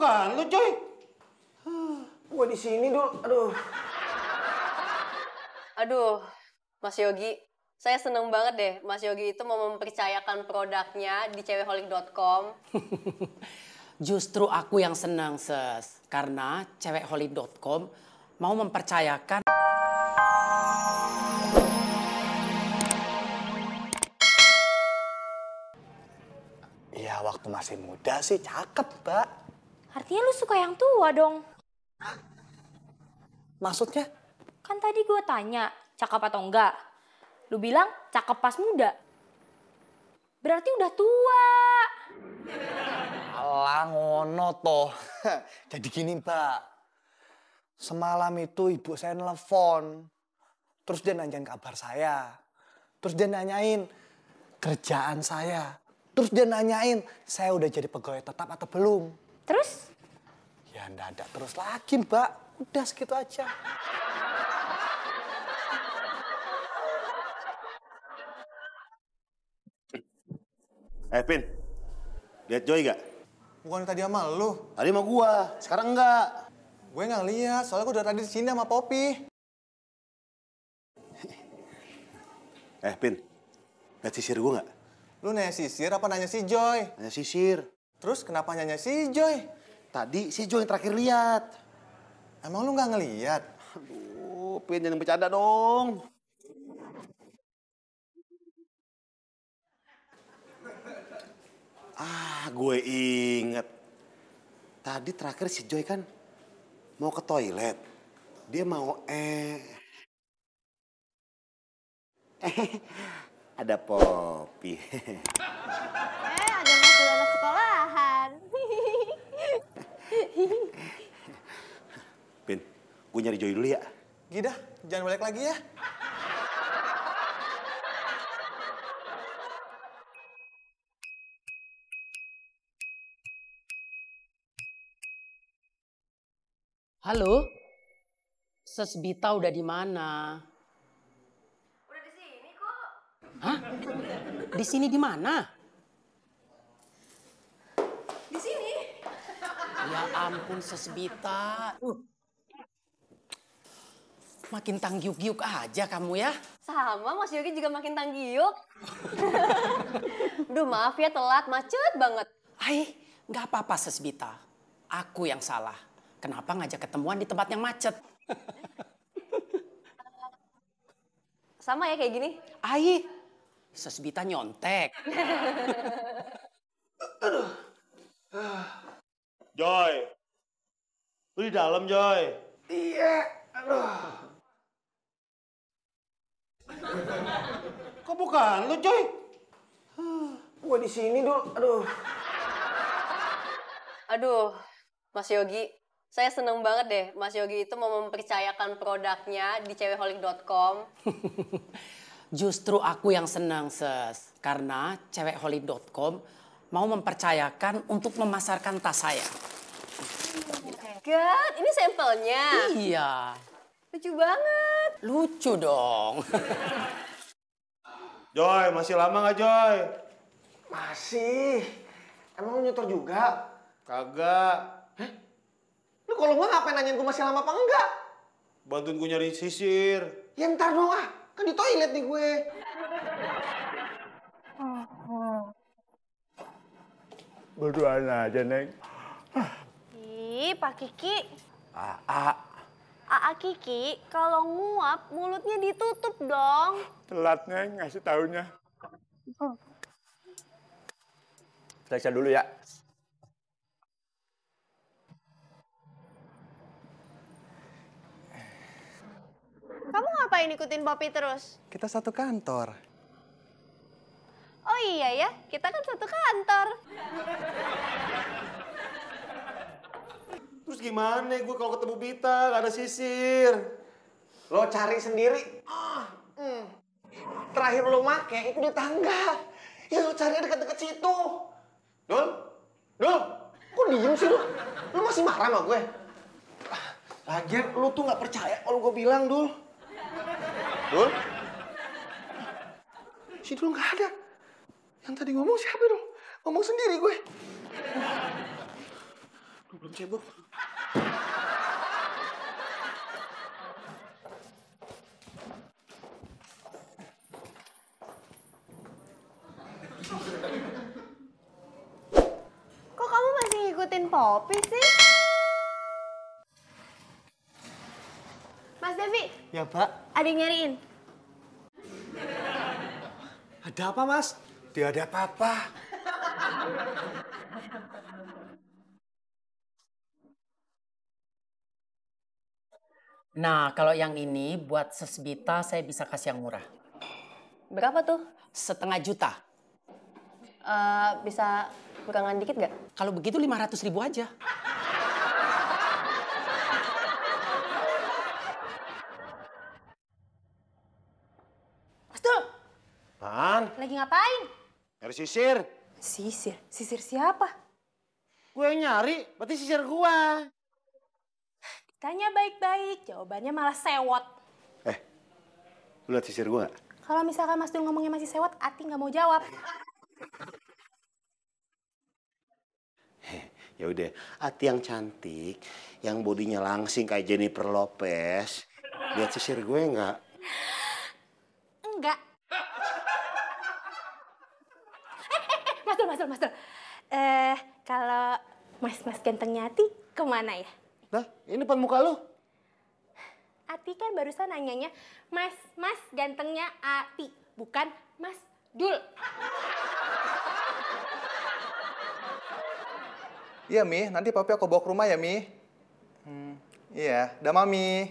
bukan lu, coy. Gua di sini, Dul. Aduh. Aduh, Mas Yogi, saya seneng banget deh Mas Yogi itu mau mempercayakan produknya di cewekholik.com. Justru aku yang senang, Ses. Karena cewekholik.com mau mempercayakan... Ya, waktu masih muda sih cakep, Mbak. Artinya lu suka yang tua dong. Maksudnya? Kan tadi gue tanya, cakep atau enggak? Lu bilang cakep pas muda. Berarti udah tua. Alah, ngono toh. Jadi gini, Mbak. Semalam itu ibu saya nelfon. Terus dia nanyain kabar saya. Terus dia nanyain kerjaan saya. Terus dia nanyain saya udah jadi pegawai tetap atau belum. Terus? Ya nggak ada terus lagi, Mbak. Udah segitu aja. Pin, lihat Joy gak? Bukan tadi sama lu. Tadi sama gua, sekarang enggak. Gue nggak lihat, soalnya gue udah tadi di sini sama Poppy. Pin, lihat sisir gua nggak? Lu nanya Sisir apa nanya si Joy? Nanya sisir. Terus kenapa nanya si Joy? Tadi si Joy yang terakhir lihat. Emang lu nggak ngeliat? Aduh, Pin jangan bercanda dong. Gue inget. Tadi terakhir si Joy kan mau ke toilet. Dia mau ada Poppy. Ada masuk anak sekolahan. Pin, gue nyari Joy dulu ya. Gida, jangan balik lagi ya. Halo? Sesbita udah di mana? Udah di sini kok. Hah? Di sini di mana? Di sini. Ya ampun, Sesbita. Makin tanggiuk-giuk aja kamu ya. Sama, Mas Yogi juga makin tanggiuk. Duh, maaf ya telat, macet banget. Hai, nggak apa-apa Sesbita. Aku yang salah. Kenapa ngajak ketemuan di tempat yang macet? Sama ya kayak gini? Ai, Sesbita nyontek. Joy, lu di dalam Joy. Iya, aduh. Kok bukan lu Joy? Gua di sini, Dul. Aduh. Aduh, Mas Yogi, saya seneng banget deh Mas Yogi itu mau mempercayakan produknya di cewekholik.com. Justru aku yang senang, Ses. Karena cewekholik.com mau mempercayakan untuk memasarkan tas saya. God, ini sampelnya. Iya. Lucu banget. Lucu dong. Joy, masih lama nggak Joy? Masih. Emang lu nyetor juga? Kagak. Lu kalau gua ngapain nanyain gua masih lama apa enggak? Bantuin gue nyari sisir. Ya ntar dong ah. Kan di toilet nih gue. Berduaan aja, Neng. Ih, Pak Kiki. Aa, Aa Kiki, kalau nguap mulutnya ditutup dong. telat Neng ngasih taunya. Periksa dulu ya. Kamu ngapain ikutin Poppy terus? Kita satu kantor. Oh iya ya, kita kan satu kantor. Terus gimana gue kalau ketemu Bita gak ada sisir? Lo cari sendiri. Terakhir lo make itu di tangga. Ya lo cari dekat-dekat situ. Dul? Dul? Kok diem sih lo? Lo masih marah sama gue? Lagian lo tuh gak percaya kalau gue bilang, Dul. Dul? Si Dul gak ada. Yang tadi ngomong siapa, Dul? Ngomong sendiri gue. Belum cebok. Kok kamu masih ngikutin Poppy sih? Mas Devi, Ya, Mbak. ada yang nyariin. Ada apa, Mas? Tidak ada apa-apa. Nah, kalau yang ini buat Sesbita saya bisa kasih yang murah. Berapa tuh? 1,5 juta. Bisa kurangan dikit gak? Kalau begitu 500.000 aja. Mas Dul, Apaan? lagi ngapain? Nyari sisir. Sisir? Sisir siapa? Gue yang nyari, berarti sisir gua. Tanya baik-baik, jawabannya malah sewot. Lu liat sisir gua gak? Kalau misalkan Mas Dul ngomongnya masih sewot, Ati nggak mau jawab. Ya udah, Ati yang cantik, yang bodinya langsing kayak Jennifer Lopez. Lihat sisir gue nggak? Enggak. Mas Dul, Mas Dul, Mas Dul. Kalau mas gantengnya Ati kemana ya? Nah, ini depan muka lu. Ati kan barusan nanyanya, mas gantengnya Ati, bukan Mas Dul. Iya, Mi. Nanti papi aku bawa ke rumah ya, Mi. Iya. Dah, Mami.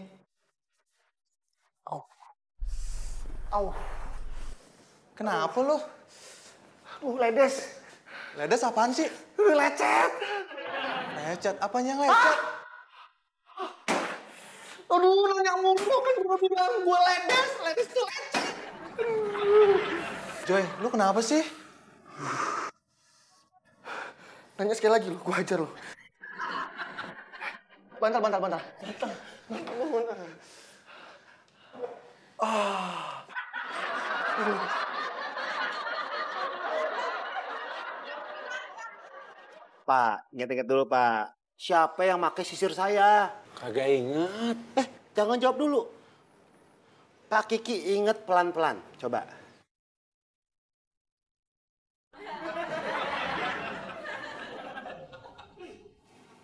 Au. Kenapa lu? Ledes. Ledes apaan sih? Lecet. Lecet? Apanya yang lecet? Aduh, nanya mulu kan gue bilang gue ledes. Ledes tuh lecet. Joy, lu kenapa sih? Nanya sekali lagi lu, gue hajar lu. Bantal. Pak, ingat-ingat dulu, Pak. Siapa yang pakai sisir saya? Kagak inget. Jangan jawab dulu. Pak Kiki inget pelan-pelan. Coba.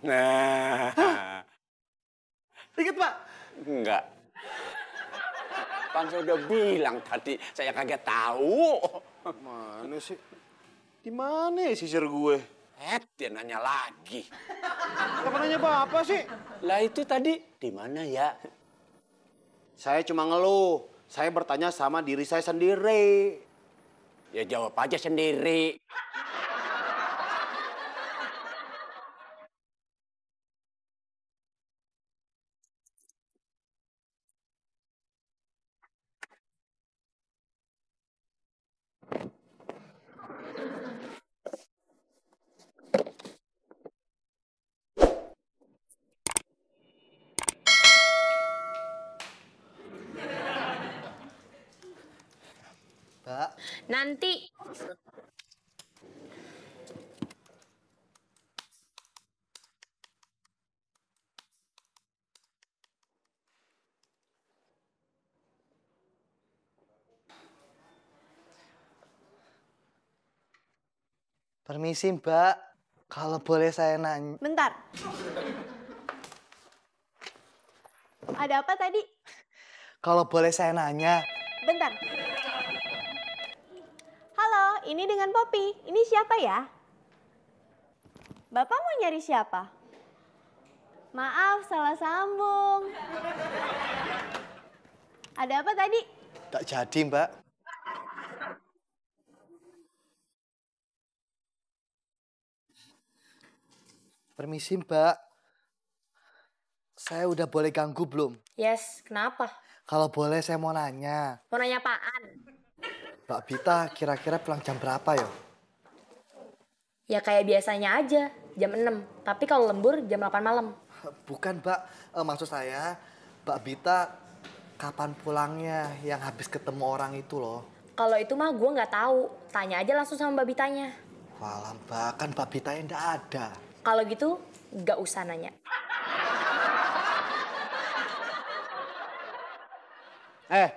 Nah, Ingat, Pak? enggak. Kan saya udah bilang tadi, saya kagak tahu. Mana sih? Di mana ya sisir gue? Dia nanya lagi. Kenapa nanya Bapak sih? Lah itu tadi di mana ya? Saya cuma ngeluh. Saya bertanya sama diri saya sendiri. Ya jawab aja sendiri. Mbak. Nanti. Permisi, Mbak. Kalau boleh saya nanya. Bentar. Ada apa tadi? Kalau boleh saya nanya. Bentar. Halo, ini dengan Poppy. Ini siapa ya? Bapak mau nyari siapa? Maaf, salah sambung. Ada apa tadi? Tak jadi, Mbak. Permisi, Mbak. Saya udah boleh ganggu belum? Yes, kenapa? Kalau boleh saya mau nanya. Mau nanya apaan? Mbak Bita kira-kira pulang jam berapa ya? Ya kayak biasanya aja, jam 6. Tapi kalau lembur jam 8 malam. Bukan, Mbak. Maksud saya, Mbak Bita kapan pulangnya yang habis ketemu orang itu loh. Kalau itu mah gue nggak tahu. Tanya aja langsung sama Mbak Bitanya. Walah, Mbak. Kan Mbak Bitanya nggak ada. Kalau gitu, gak usah nanya. Eh,